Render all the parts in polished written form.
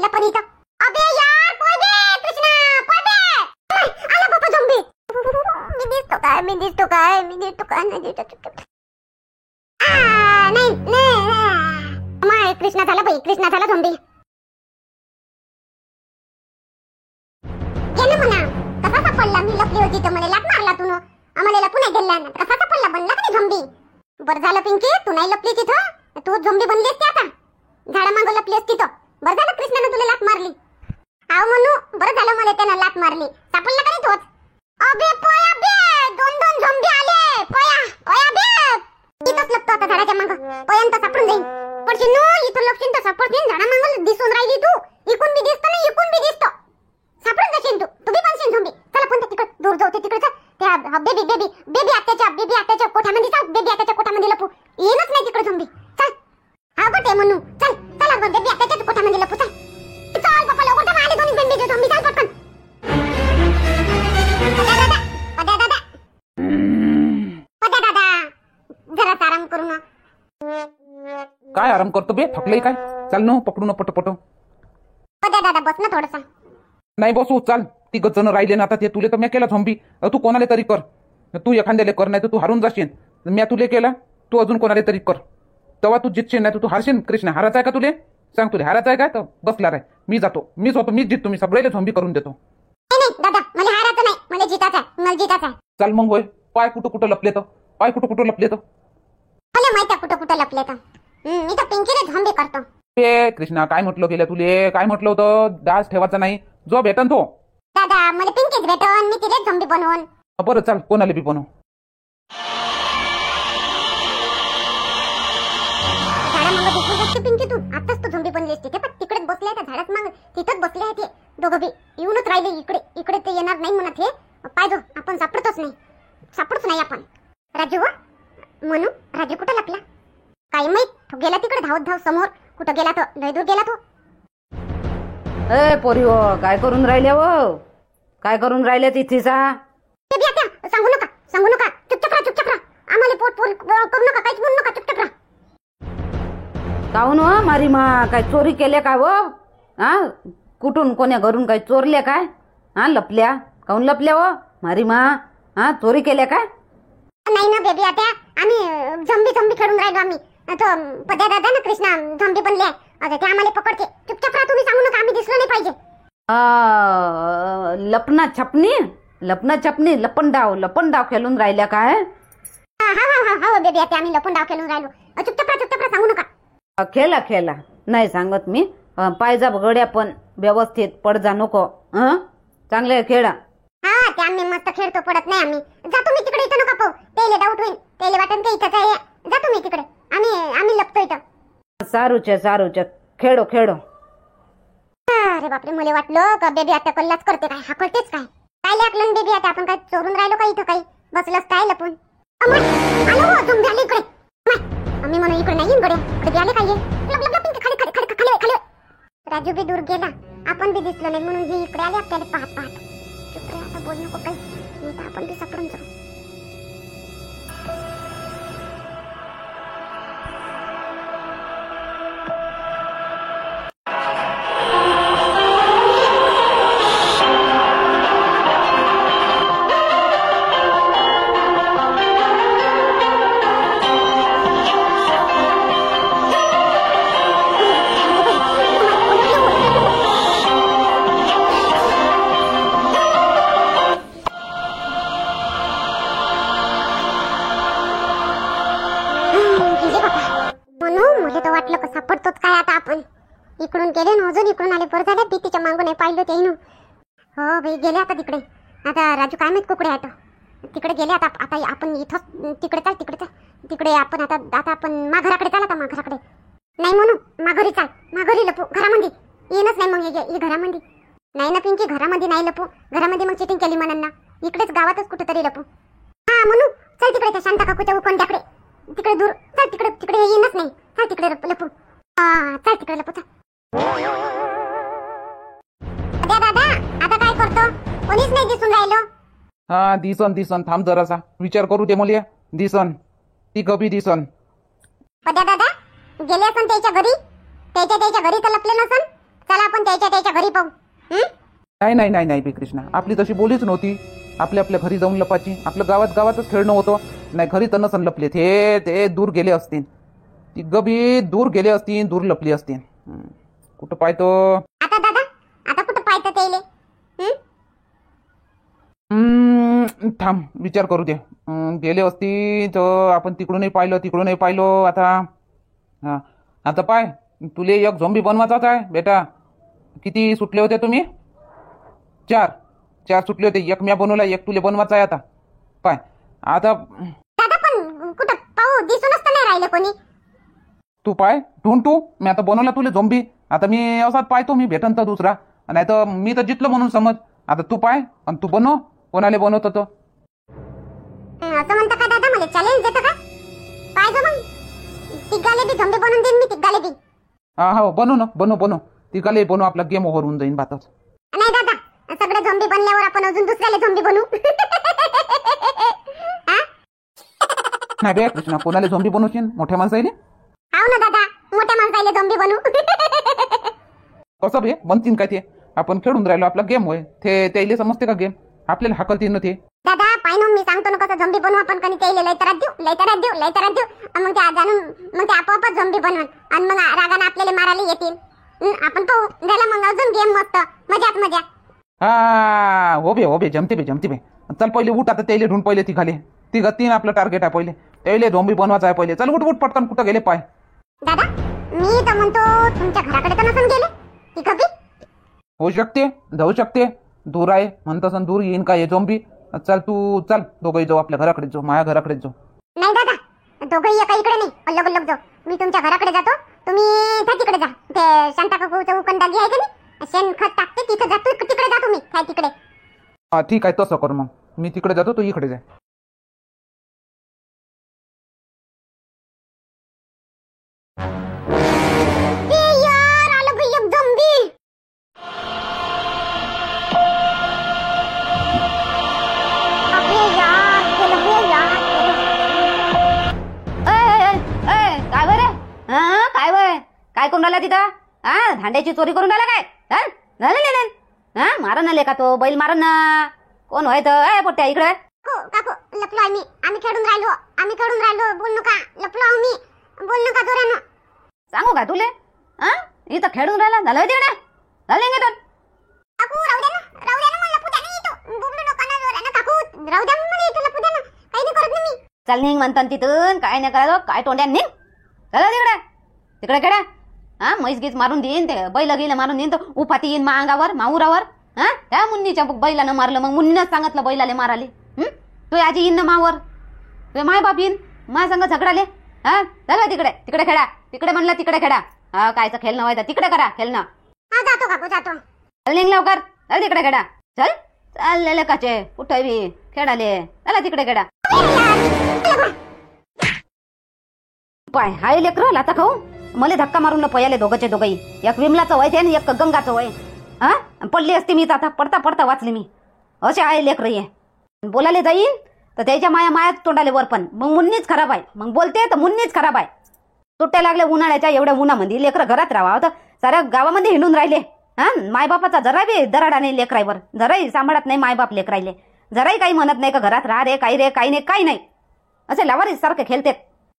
लपन इथं. अबे यार पळ बे कृष्णा, पळ बे. आला बाबा झोंबी. मी दिसतो काय नाही दिसतो. नाही माय कृष्णा झाला बाई, कृष्णा झाला झोंबी. गेला म्हणा. कसा सापडला? मी लपली होती तर मला लात मारला तू. आम्हाला लपून नाही गेला ना. कसा सापडला? बनला का झोंबी? बरं झालं पिंकी तू नाही लपली तिथं. तू झोंबी बनली असती आता. झाडा मागं लपली असती तर. बरं झालं कृष्णाने तुला लात मारली. आव म्हणू बरं झालं मला त्यानं लात मारली. सापडला का नाही तोच? अबे पया बे, दोन झोंबी आले. पया बे. इथंच लपतो आता झाडाच्या मागं. पयांत सापडून जाईन. पडशील नो इथं लपशील तर सापडशील. झाडा मागं दिसून राहिली तू. इकून बी दिसतो ना इकून बी दिसतो. सापडून जाशील तू. तू बी बनशील झोंबी. चला पण तिकडे दूर जाऊ. ते तिकडे त्या बेबी आत्याच्या कोठामध्ये चाल. बेबी आत्याच्या कोठामध्ये लपू. येणच नाही तिकडे झोंबी. चल हा बटे म्हणू. चल चला बेबी आत्याच्या कोठामध्ये लपू. चल चल पप्पा लवकर तर आले दोन्ही बेबी झोंबी. चल पटकन. पदा दादा जरा आराम करू ना. काय आराम करतो बे? थकलंय काय? चाल न पकडू न पटपट. पदा दादा बस ना थोडंसं. नाही बसू चाल. ती जण राहिले ना आता ते तुले तर मी केला झोंबी. तू कोणाला तरी कर. तू एखाद्याला कर नाही तर तू हारून जाशील. मी तुले केला तू अजून कोणाला तरी कर. तेव्हा तू जितशील नाही तर तू हारशील. कृष्णा हाराचा आहे का तुले? सांग तुले हाराचा आहे का? तर बसला रे. मी जातो. मीच होतो. मीच जिततो. मी सगळ्याला झोंबी करून देतो. नाही दादा मला हारायचं नाही. मला जितायचं आहे. मला जितायचं आहे. चाल मग होय. पाय कुठं लपले तर. पाय कुठं लपले तर. मला माहिती आहे कुठं लपले तर. मी तर पिंकीने झोंबी करतो. ए कृष्णा काय म्हटलं गेलं तुले? काय म्हटलं होतं? डास ठेवायचा नाही. जो भेटन तो. दादा मला पिंकीच भेटन. मी तिलेच झोंबी बनवून. बरं चाल कोणाला बी बनव. झाडा मागं दिसली असते पिंकी तू. आताच तू झोंबी बनली असती. ते पण तिकडेच बसले त्या झाडात मागं. तिथंच बसले आहे ते दोघं बी. येऊनच राहिले इकडे ते येणार नाही म्हणत हे. पाहिजे आपण सापडतच नाही आपण. राजू म्हणू राजू कुठं लपला काही माहित. तो गेला तिकडे धावत समोर. कुठं गेला तो? लय दूर गेला तो. ए पोरी हो काय करून राहिले हो? काय करून राहिले तिथेचा? सांगू नका चुपचाप राहा. आम्हाला पोट करू नका. काहीच बोलू नका. चुपचाप राहा. काहून हो मारी मा? काय चोरी केल्या काय हो? हा कुठून कोण्या घरून काय चोरल्या काय? हा लपल्या काहून लपल्या हो मारी मा? हा चोरी केल्या काय? नाही ना बेबी आता आम्ही झोंबी खेळून राहिलो. आम्ही तो पद्या दादा ना कृष्णा झोंबी बनले आता ते आम्हाला पकडते. चुपचाप राहा तुम्ही. सांगू नका. आम्ही दिसलो नाही पाहिजे. लपना छपनी लपन डाव खेळून राहिल्या काय? हा बेबी आता आम्ही लपून डाव खेळून राहिलो. चुपचाप राहा. सांगू नका. खेळा नाही सांगत मी. पायजा गड्या पण व्यवस्थित पड जा नको. चांगले खेळा. हा ते आम्ही मस्त खेळतो. पडत नाही आम्ही. जा तुम्ही तिकडे. इथं नका पाहू. तेले डाऊट होईल. तेले वाटन का इथंच आहे. जा तुम्ही तिकडे. आम्ही लपतो इथं. सारूच्या खेळो. अरे बापरे मला वाटलं का बेबी आता कल्लाच करते काय. हा करतेच काय लागलं बेबी आता. आपण काय चोरून राहिलो का इथं? काही बसलंच काय लपून. आलो हो झोंबी आले इकडे. आम्ही म्हणून इकडे नाही इकडे आले काय. खाली. राजू बी दूर गेला. आपण बी दिसलो नाही म्हणून हे इकडे आले आपल्याला पाहत. चुप रे आता बोल नको काही. नाही तर आपण बी सापडून जाऊ. वाटलं का सापडतोच काय आता आपण. इकडून गेले ना अजून इकडून आले. बरं झालं भीतीच्या मागून नाही पाहिलं ते ना. हो भाई गेले आता तिकडे. आता राजू काय माहित कुकडे आहे तिकडे गेले. आता आपण इथं तिकडे आपण आता आपण माघराकडे चाल. आता माघराकडे नाही म्हणू माघारी चाल. माघारी लपू घरामध्ये. येणच नाही मग हे घरामध्ये. नाही ना पिंकी घरामध्ये नाही लपू. घरामध्ये मग चिटिंग केली म्हणा. इकडेच गावातच कुठेतरी लपू. हा म्हणू चल तिकडे त्या शांता काकूच्या उकोंड्याकडे. तिकडे दूर चल. तिकडे येणच नाही. चल तिकडे लपू. चल तिकडे लपू. दादा आता काय करतो? कोणीच नाही दिसून राहिलो. हा दिसन थांब जरासा विचार करू दे मला. दिसन ती गबी दिसन. पद्या दादा गेले असन त्याच्या घरी. त्याच्या घरी तर लपले नसन. चला आपण त्याच्या घरी पाहू. हं? नाही नाही नाही नाही बे कृष्णा, आपली तशी बोलीच नव्हती. आपल्या आपल्या घरी जाऊन लपाची. आपलं गावातच खेळणं होतं. नाही घरी तर नसन लपले ते दूर गेले असतील. ती गबी दूर गेले असतील, दूर लपली असतील. कुठं पाहतो आता दादा, आता कुठं पाहतं त्याले? हं? थांब विचार करू दे. गेले असती तर आपण तिकडूनही पाहिलं. आता पाय, तुले एक झोंबी बनवायचाच आहे बेटा. किती सुटले होते तुम्ही? 4 सुटले होते. एक म्या बनवला, एक तुले बनवायचा आहे. आता पाय आता दादा पण कुठं पाहू, दिसूनच तर नाही राहिले कोणी. तू पाय ढूंढ तू. मी आता बनवला तुले झोंबी. आता मी असाच पाहतो, मी भेटन तर दुसरा. नाही तर मी तर जितलं म्हणून समज. आता तू पाय आणि तू बनव. कोणाला बनवतो तो? असं म्हणता का दादा? मला चॅलेंज देतो का? पाहिजे मग तिघाले बी झोंबी बनवून देईन मी, तिघाले बी. हा हो बनव. तिघाले बनव. आपला गेम ओव्हर होऊन जाईन बातच. नाही दादा, सगळे झोंबी बनल्यावर आपण अजून दुसऱ्याला झोंबी बनवू. हा? नाही बे कृष्णा, कोणाला झोंबी बनवशील? मोठ्या माणसाईले? हाव ना दादा, मोठ्या माणसाला झोंबी बनवू. कसं बे बनतीन काय ते? आपण खेळून राहिलो, आपला गेम होय. ते त्याला समजते का गेम? आपल्याला हाकलतीन ना ते. दादा पाय ना, मी सांगतो ना कसं झोंबी बनवू आपण. कधी त्याला लय त्रास देऊ. आणि मग ते जाणून मग ते आपोआपच झोंबी बनवून आणि मग रागाने आपल्याला मारायला येतील. आपण पाहू. झाला मग अजून गेम मस्त. मजा. हा हो बे जमते बे. चल पहिले उठ. आता त्याला ढूंढ पहिले. तिघा 3 आपलं टार्गेट आहे पहिले. त्याला झोंबी बनवायचं आहे पहिले. चल उठ पटकन. कुठं गेले पाय? दादा मी तर म्हणतो तुमच्या घराकडे तर नसून गेले ती कधी? होऊ शकते, जाऊ शकते. दूर आहे म्हणतसन, दूर येईन का हे झोंबी? चल दोघंही जाऊ आपल्या घराकडे जाऊ. माझ्या घराकडे जाऊ. नाही दादा, दोघंही एका इकडे नाही, अलग जाऊ. मी तुमच्या घराकडे जातो, तुम्ही त्या तिकडे जा. ते शांता काकूचं उकंदागी आहे का नाही, शेण खत टाकते तिथे जा. तिकडे जा तुम्ही, त्या तिकडे. हा ठीक आहे, तसं कर. मग मी तिकडे जातो, तू इकडे जा. यार आलं भाई एक झोंबी. अबे यार, गेलं बे यार. काय बरं? काय वय? काय करून राहिला तिथं? धांड्याची चोरी करून राहिला काय? झालं मारन ना लेका तो बैल, मारन ना. कोण व्हाय तर पोट्या इकडे? काकू लपलो आम्ही खेळून राहिलो. बोल नका, लपलो आम्ही. बोल नका जोरानं. सांगू का तुले? इथं खेळून राहिला. झालं तिकडे? झालं तर काकू राहू द्या ना, मला लपू द्या ना इथं. बोलू नका ना जोरानं काकू. राहू द्या मला इथं, लपू द्या ना. काही नाही करत ना मी. चल निघ म्हणतात तिथून. काय नाही करायचं, काय तोंड्या निघ. चला तिकडे खेळा. म्हैस गीच मारून देईन, ते बैल गेलं मारून देईन, तर उपाती येईन अंगावर, माऊरावर. त्या मुन्नीच्या बैलानं मारलं, मग मुन्नीनंच सांगितलं बैलाले माराले. तू आजी येईन ना मावर, तू माय बाप येईन माझ्या संग झगडाले. चला तिकडे खेळा. तिकडे म्हणलं तिकडे खेळा. कायचं खेळणं व्हायचं, तिकडे करा खेळणं. जातो काकू जातो. चल निघ लवकर. चल तिकडे खेळा. चल चाललेले काचे कुठे बी खेळाले. चला तिकडे खेळा. पाय हाय लेकर आता खाऊ. मला धक्का मारून न पयाले दोघंही. एक विमलाचं वय आणि एक गंगाचं वय. पडली असती मी तर आता पडता वाचली मी. असे आहे लेकर ये. बोलायला जाईन तर त्याच्या मायाच तोंडाले वर, पण मग मुन्नीच खराब आहे. मग बोलते तर मुन्नीच खराब आहे. सुट्ट्या लागल्या उन्हाळ्याच्या, एवढ्या उन्हामध्ये लेकर घरात राहावं तर साऱ्या गावामध्ये हिंडून राहिले. मायबापाचा जरा बी दराडा नाही लेकराईवर. जराही सांभाळत नाही मायबाप लेकरायले. जराही काही म्हणत नाही का घरात राहा रे, काही नाही. असे लावारीस सारखे खेळतेत.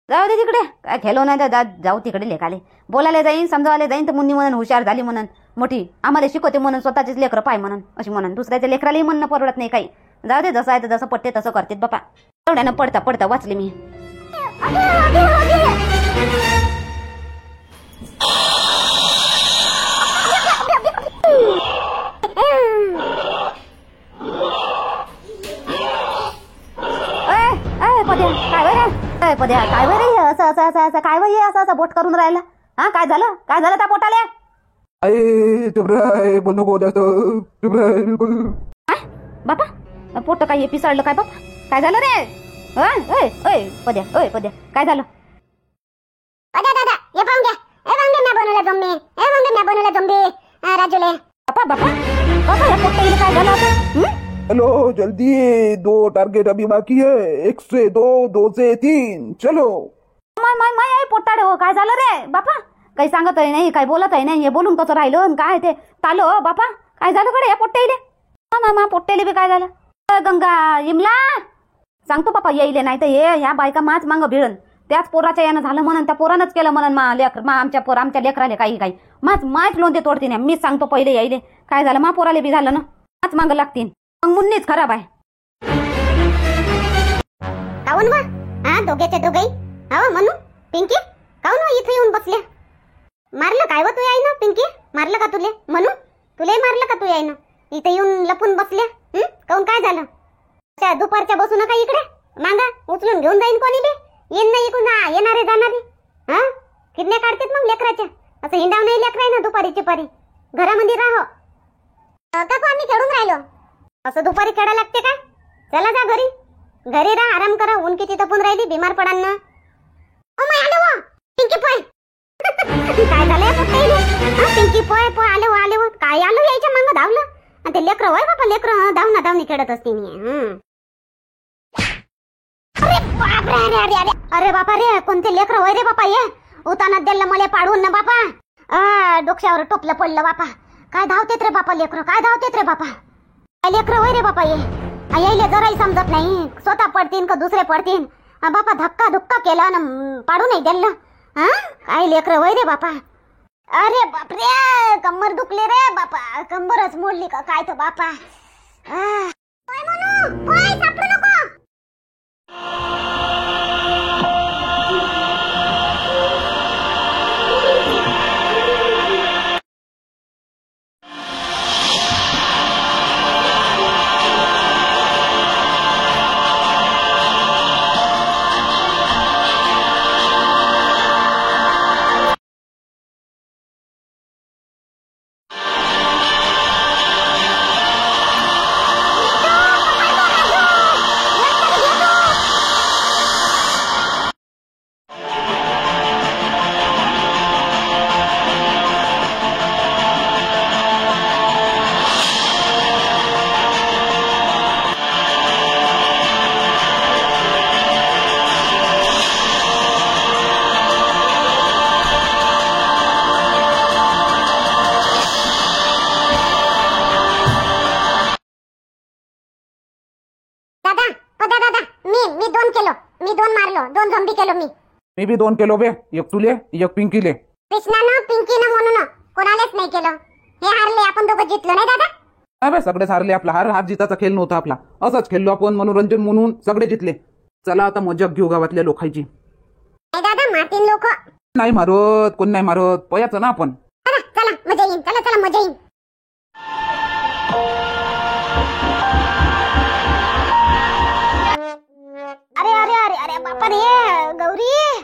जाऊ दे तिकडे, काय खेळू नाही तर जाऊ तिकडे लेखाले. बोलायला जाईन, समजावायला जाईन तर मुन्नी म्हणून हुशार झाली म्हणून मोठी, आम्हाला शिकवते म्हणून, स्वतःचीच लेकरं पाय म्हणून अशी म्हणून. दुसऱ्याच्या लेकरालाही म्हणणं परवडत नाही काही. जाऊ दे, जसं आहे तर जसं पटते तसं करतेत बापा. तेवढ्यानं पडता वाचले मी. पद्या काय बरं असं काय बरं असं बोट करून राहिला? काय झालं त्या पोटाले? बोल नको जास्त. बापा पोट काय पिसाळलं काय बापा? काय झालं रे? पद्या काय झालं? दादा हे पाहून घ्या. मी बनवला झोंबी राजूले. बापा या पोट्टा काय झालं आता? हेलो जल्दी, 2 टारगेट अभी बाकी है. 1 से 2, 2 से 3. चलो. माय पोट्टाडे हो, काय झालं रे बापा? काही सांगतही नाही, काही बोलतही नाही. हे बोलून कसं राहिलं आणि काय ते तालो बापा. काय झालं कडे या पोट्टेले? मामा पोट्टेले बी काय झालं? गंगा इमला सांगतो बापा येईले, नाही तर हे ह्या बायका माच मांग भिळन. त्याच पोराच्या यानं झालं म्हणून, त्या पोरानंच केलं म्हणून. आमच्या लेकराले काही माच लोंदे तोडते नाही. मीच सांगतो पहिले यायले काय झालं. मा पोराले बी झालं ना, माच मांग लागतील. मग मुन्नीच खराब आहे. काऊन वा हा दोघेचे दोघेही हा म्हणून पिंकी काऊन वा इथे येऊन बसल्या? मारलं काय व तू याय ना पिंकी? मारलं का तुले? म्हणून तुले मारलं का तू याय ना? इथे येऊन लपून बसल्या. काऊन काय झालं? त्या दुपारच्या बसू नका इकडे. मांगा उचलून घेऊन जाईन कोणी बी. येईन नाही इकडून येणारे जाणारे. हा किडण्या काढतात मग लेकराच्या. असं हिंडाव नाही लेकराय ना दुपारीची पारी. घरामध्ये राहो काकू, आम्ही खेळून राहिलो. असं दुपारी खेळा लागते का? चला जा घरी. घरी राहा, आराम करा. ऊन किती तपून राहिली, बिमार पडाल ना. ओ माय आलो वा पिंकी पोय. काय झालंय पोट्टेले? पिंकी पोय पोय आलो काय आलो यायच्या मागं धावलं. आणि ते लेकरं होय बापा, लेकरं धावना खेळत असते मी. अरे बाप रे अरे अरे अरे बापा रे, कोणते लेकरं होय रे बापा ये? उतानात दिलं मला पाडून ना बापा. डोक्यावर टोपलं पडलं बापा. काय धावतेत रे बापा लेकरं, काय धावतेत रे बापा. काय लेकरं होय रे बापा ये? यायले जराही समजत नाही. स्वतः पडतीन का दुसरे पडतीन. बापा धक्का धुक्का केला ना पाडू नाही दिलं. काय लेकरं होय रे बापा. अरे बापरे कंबर दुखले रे बापा. कंबरच मोडली का काय तो बापा. सापडू नको. दादा मी 2 केलो. मी 2 मारलो. 2 झोंबी केलो मी. मी बी 2 केलो बे. एक तुले एक पिंकीले. कृष्णानं पिंकीनं म्हणून कोणालाच नाही केलं. हे हारले, आपण दोघं जितलो नाही दादा. अबे सगळेच हारले. आपला हार जिताचा खेळ नव्हता आपला. असंच खेळलो आपण मनोरंजन म्हणून सगळे जितले. चला आता मजा घेऊ गावातल्या लोकांची. नाही दादा मारतीन लोक. नाही मारत, कोण नाही मारत. पयाचं ना आपण. चला मजा येईन. चला मजा येईन. अरे अरे अरे अरे बापा रे गौरी,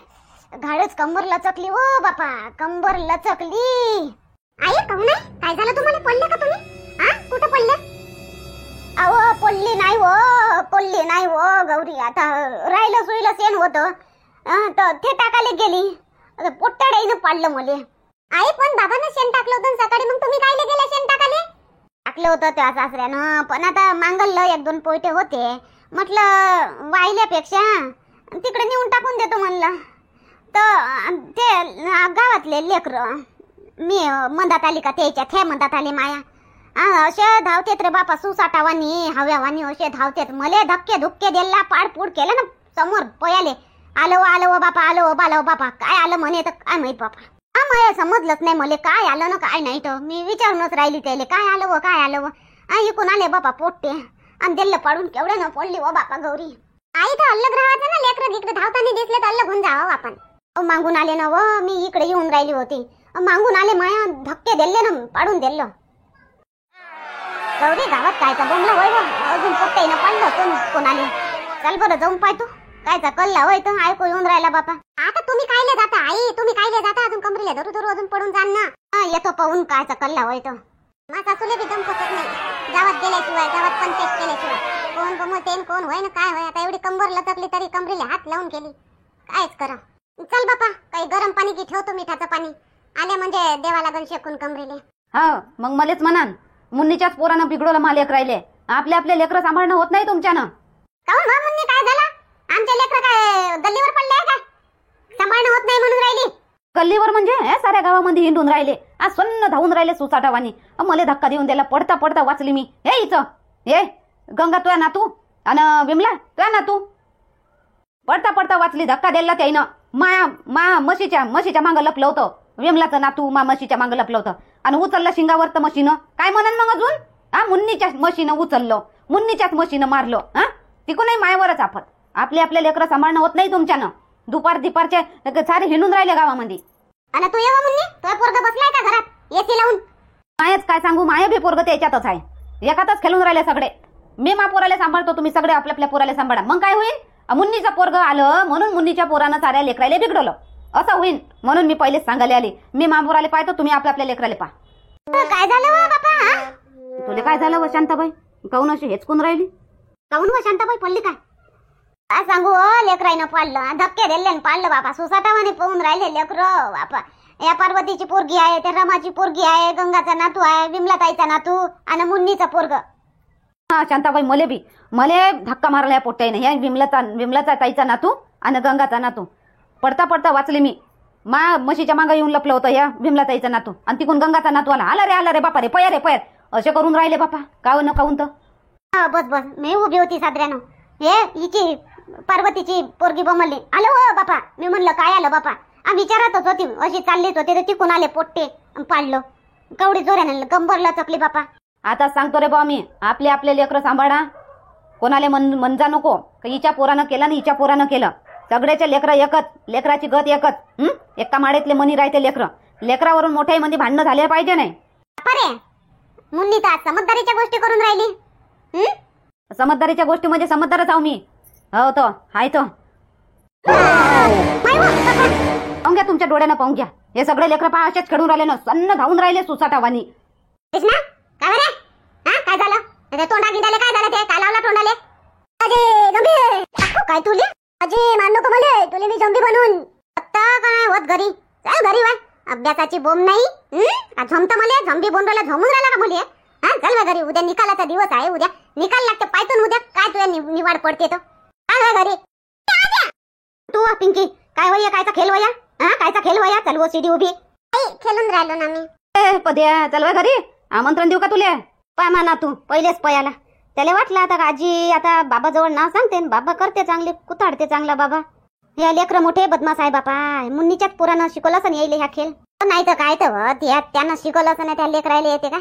घाडच कंबर लचकली हो बापा. कंबर लचकली. आई कहू नाही काय झालं तुम्हाला? पडले का तुम्ही? कुठं पडले? अहो पडली नाही हो गौरी. आता राहिलं सुईलं सेन होतं तर ते टाकायला गेली. पोट्टाड्यानं पाडलं मले. आई पण बाबांना शेण टाकलं होतं सकाळी. मग तुम्ही कायले गेले शेण टाकाले? टाकलं होतं त्या सासऱ्यानं, पण आता मांगललं 1-2 पोयटे होते. म्हटलं वाहिल्यापेक्षा तिकडे नेऊन टाकून देतो म्हणलं. तर ते गावातले लेकरं मी मंदात आली का त्याच्यात ह्या मंदात आली माया. असे धावतेत रे बापा. सुसाटावानी हव्यावानी असे धावतेत. मले धक्के धुक्के दिला, पाडपूड केलं ना समोर पयाले. आलो बापा, आलो बापा. काय आलं म्हणे तर काय माहित बापा. मला समजलंच नाही मले काय आलं ना काय नाही. तर मी विचारूनच राहिली त्याले काय आलं व. इकून आले बापा पोट्टे आणि दिल्लं पाडून केवढे न पडली व बापा गौरी. आई तर अलग राहायचं ना. लेकरं इकडे धावताना दिसले तर अलग होऊन जावं आपण. मागून आले ना व. मी इकडे येऊन राहिली होती. मागून आले माया धक्के दिले ना पाडून दिलं. गौरी गावात कायचा बोंबला होय व. अजून पोट्टेनं पाडलं कोणाले. चल बरं जाऊन पाय तू कायचा कल्ला होय तर ऐकू येऊन राहिला बापा. आता तुम्ही कायले जाता आई? तुम्ही कायले जाता? अजून कमरीला धरू अजून पडून जाण ना. येतो पाहून कायचा कल्ला होय तर. माझा सासूले बी दम फसत नाही गावात गेल्याशिवाय, गावात पंचायत केल्याशिवाय. कोण गमवतेन कोण होय ना काय होय. आता एवढी कंबर लचकली तरी कमरीला हात लावून केली. कायच करा. चल बापा काही गरम पाणी की ठेवतो, मिठाचं पाणी. आले म्हणजे देवा लागल शेकून कमरीले. हा मग मलेच म्हणान मुन्नीच्याच पोरानं बिघडवलं मा लेकर राहिले. आपले लेकरं सांभाळणं होत नाही तुमच्यानं. काऊन बा मुन्नी काय झालं? आमचे लेकर काय गल्लीवर पडले का? सांभाळणं होत नाही म्हणून राहिली. गल्लीवर म्हणजे हे साऱ्या गावामध्ये हिंडून राहिले. आज सन्न धावून राहिले सुसाटावानी. मला धक्का देऊन दिला. पडता पडता वाचली मी. हे इथं हे गंगा तुया नातू आणि विमला तुया नातू. पडता पडता वाचली. धक्का द्यायला त्याईनं मा म्हशीच्या मागं लपलं होतं. विमलाचं नातू म्हशीच्या मागं लपलं होतं आणि उचललं शिंगावर तर म्हशीनं. काय म्हणन मग अजून? मुन्नीच्या म्हशीनं उचललं, मुन्नीच्याच म्हशीनं मारलं. तिकूनही मायावरच आपत. आपले लेकरं सांभाळणं होत नाही तुमच्यानं. दुपारचे सारे हिंडून राहिले गावामध्ये. आणि तू येवा मुन्नी, तुझा पोरगा बसलाय का घरात एसी लावून? मायच काय सांगू, माय बी पोरगं त्याच्यातच आहे. एकातच खेळून राहिले सगळे. मी मा पोराला सांभाळतो, तुम्ही सगळे आपल्या पोराला सांभाळा. मग काय होईल? मुन्नीचं पोरगं आलं म्हणून मुन्नीच्या पोरानं साऱ्या लेकराला बिघडवलं असं होईल. म्हणून मी पहिलेच सांगायला आली, मी मा पोराला पाहतो, तुम्ही आपल्या लेकराला पहा. काय झालं व बापा? तुला काय झालं व शांताबाई? काऊन अशी हेचकून राहिली? काऊन व शांताबाई पडली काय? काय सांगू लेकराईनं पाडलं, धक्के दिले पाडलं बापा. सुसाटावाने पाहून राहिले लेकरं बापा. या पार्वतीची पोरगी आहे, त्या रमाची पोरगी आहे, गंगाचा नातू आहे, विमलाताईचा नातू आणि मुन्नीचा पोरग. हा शांताबाई, मले धक्का मारला या पोट्टाईने. या विमलाचा ताईचा नातू आणि गंगाचा नातू. पडता पडता वाचले मी. म्हशीच्या मागं येऊन लपलं होतं या विमलाताईचा नातू आणि तिकून गंगाचा नातू आला रे बापा रे, पया असे करून राहिले बापा. काऊन बस मी उभी होती सादऱ्यानं. हे हिची पार्वतीची पोरगी बमलली. आलो हो बापा. मी म्हणलं काय आलं बापा? विचारतच होती, अशी चाललीच होती तर तिकून आले पोट्टे पाडलं. कवडी जोऱ्यानं कंबरला चकली बापा. आता सांगतो रे बा मी, आपले लेकरं सांभाळा. कोणाले मनजा नको का हिच्या पोरानं केलं आणि हिच्या पोरानं केलं. सगळ्याचे लेकरं एकच, लेकराची गत एकच. एका माळेतले मनी राहते लेकरं. लेकरावरून मोठ्या मध्ये भांडणं झाले पाहिजे नाही. अरे मुन्नी तर समजदारीच्या गोष्टी करून राहिली. समजदारीच्या गोष्टी म्हणजे समजदारच आहो मी. हो तो हाय तो. पाहून घ्या, तुमच्या डोळ्यानं पाहून घ्या. हे सगळे लेकरं पहा असेच खेळून राहिले ना, सन्न धावून राहिले सुसाटावानी. काय बरे? काय झालं? ते तोंडा गिंडाले काय झालं? ते काय लावला तोंडाले? काय तुले अजी मान नको मले. तुले मी झोंबी बनवून फक्त काय होत घरी. चल घरी वाय. अभ्यासाची बोंब नाही. झोमत मले झोंबी बोंडला झोमून राहिला का मुली? चल घरी. उद्या निकालाचा दिवस आहे. उद्या निकाल लागते. पायतून उद्या काय तुझ्या निवाड पडते तो. काय घरी तू पिंकी काय वया? कायचा खेळ वया? कायचा खेळ वया? चल वो सीडी उभी. खेळून राहिलो ना मी. पद्या चल घरी. आमंत्रण देऊ का तुले? पाय म्हणा तू पहिलेच पयाला. त्याला वाटलं आता आजी आता बाबाजवळ नाव सांगते. बाबा करते चांगले, कुताडते चांगला बाबा. हे लेकरं मोठे बदमाश आहे बापा. मुन्नीच्याच पोरानं शिकवलं असं यायले ह्या खेळ. नाही तर काय तर त्यानं शिकवलं असं नाही त्या लेकरायला येते काय?